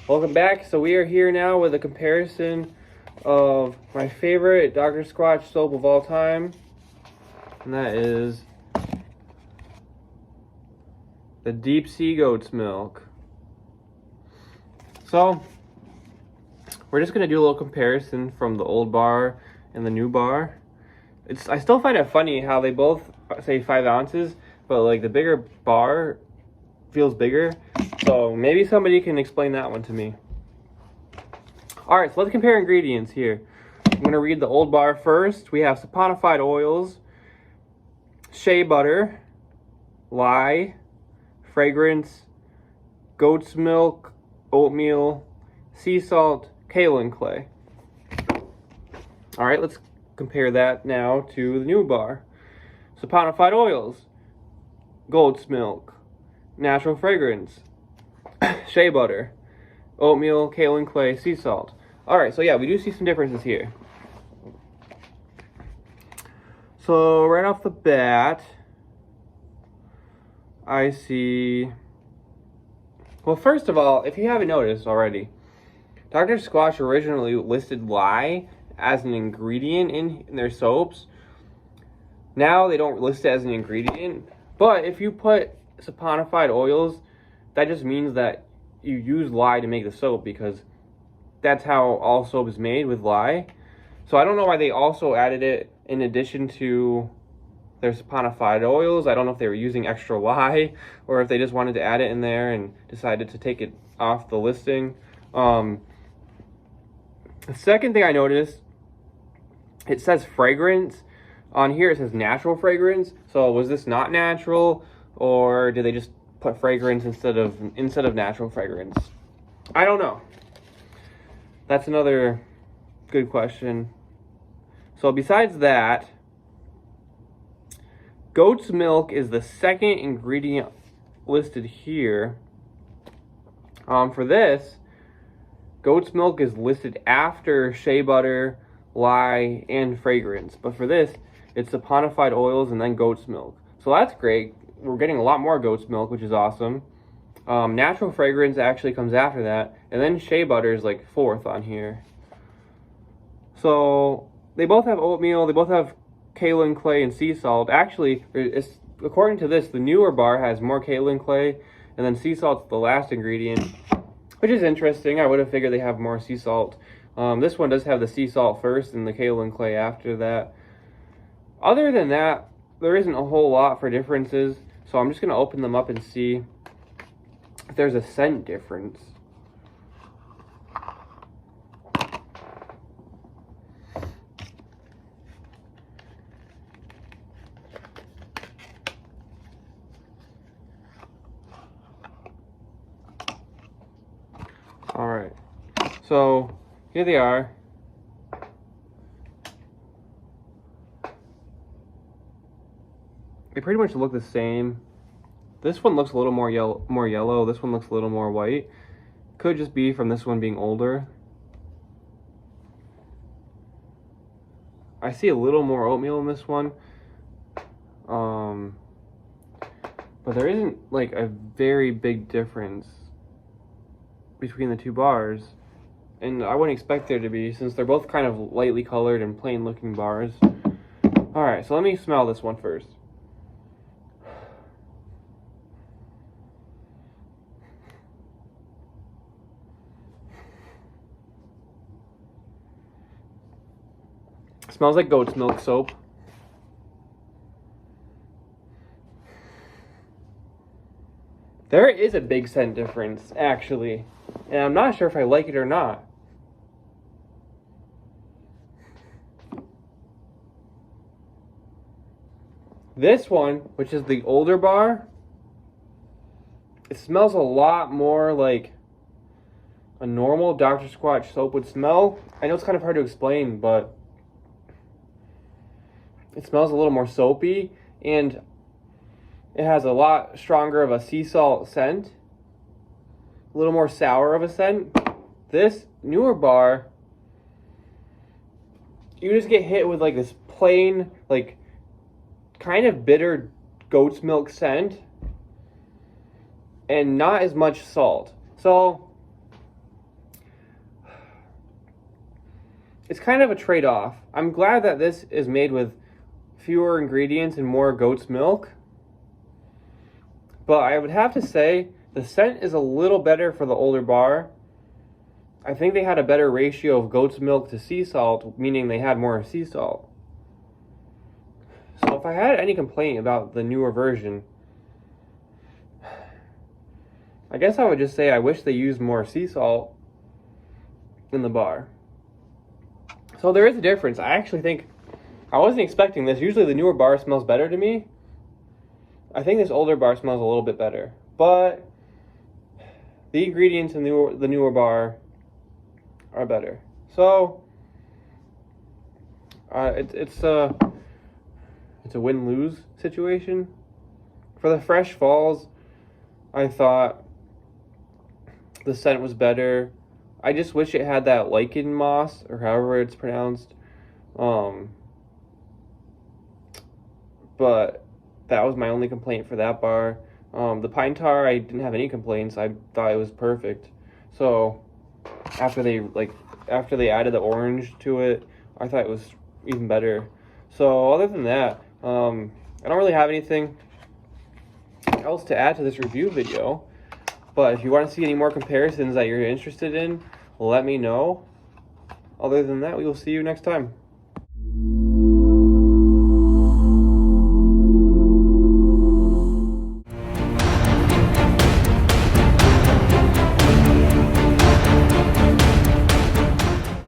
Welcome back. So we are here now with a comparison of my favorite Dr. Squatch soap of all time, and that is the Deep Sea Goat's Milk. So we're just gonna do a little comparison from the old bar and the new bar. I still find it funny how they both say 5 ounces, but like the bigger bar feels bigger. So maybe somebody can explain that one to me. All right, so let's compare ingredients here. I'm gonna read the old bar first. We have saponified oils, shea butter, lye, fragrance, goat's milk, oatmeal, sea salt, kaolin clay. All right, let's compare that now to the new bar. Saponified oils, goat's milk, natural fragrance, shea butter, oatmeal, kaolin clay, sea salt. All right, so yeah, we do see some differences here. So right off the bat, I see, well, first of all, if you haven't noticed already, Dr. Squatch originally listed lye as an ingredient in their soaps. Now they don't list it as an ingredient, but if you put saponified oils, that just means that you use lye to make the soap, because that's how all soap is made, with lye. So I don't know why they also added it in addition to their saponified oils. I don't know if they were using extra lye or if they just wanted to add it in there and decided to take it off the listing. The second thing I noticed, it says fragrance. On here it says natural fragrance. So was this not natural, or did they just put fragrance instead of natural fragrance? I don't know. That's another good question. So besides that, goat's milk is the second ingredient listed here. For this, goat's milk is listed after shea butter, lye, and fragrance. But for this, it's saponified oils and then goat's milk. So that's great. We're getting a lot more goat's milk, which is awesome. Natural fragrance actually comes after that, and then shea butter is like 4th on here. So they both have oatmeal, they both have kaolin clay and sea salt. Actually, according to this, the newer bar has more kaolin clay, and then sea salt's the last ingredient, which is interesting. I would have figured they have more sea salt. This one does have the sea salt first and the kaolin clay after that. Other than that, there isn't a whole lot for differences, so I'm just going to open them up and see if there's a scent difference. All right, so here they are. They pretty much look the same. This one looks a little more yellow. This one looks a little more white. Could just be from this one being older. I see a little more oatmeal in this one. But there isn't like a very big difference between the two bars. And I wouldn't expect there to be, since they're both kind of lightly colored and plain looking bars. Alright, so let me smell this one first. Smells like goat's milk soap. There is a big scent difference, actually, and I'm not sure if I like it or not. This one, which is the older bar, it smells a lot more like a normal Dr. Squatch soap would smell. I know it's kind of hard to explain, but it smells a little more soapy, and it has a lot stronger of a sea salt scent, a little more sour of a scent. This newer bar, you just get hit with like this plain, like kind of bitter goat's milk scent and not as much salt. So it's kind of a trade-off. I'm glad that this is made with fewer ingredients and more goat's milk. But I would have to say the scent is a little better for the older bar. I think they had a better ratio of goat's milk to sea salt, meaning they had more sea salt. So if I had any complaint about the newer version, I guess I would just say I wish they used more sea salt in the bar. So there is a difference. I actually think, I wasn't expecting this. Usually the newer bar smells better to me. I think this older bar smells a little bit better. But the ingredients in the newer bar are better. So it's a win-lose situation. For the Fresh Falls, I thought the scent was better. I just wish it had that lichen moss, or however it's pronounced. But that was my only complaint for that bar. The pine tar, I didn't have any complaints. I thought it was perfect. So after they added the orange to it, I thought it was even better. So other than that, I don't really have anything else to add to this review video. But if you want to see any more comparisons that you're interested in, let me know. Other than that, we will see you next time.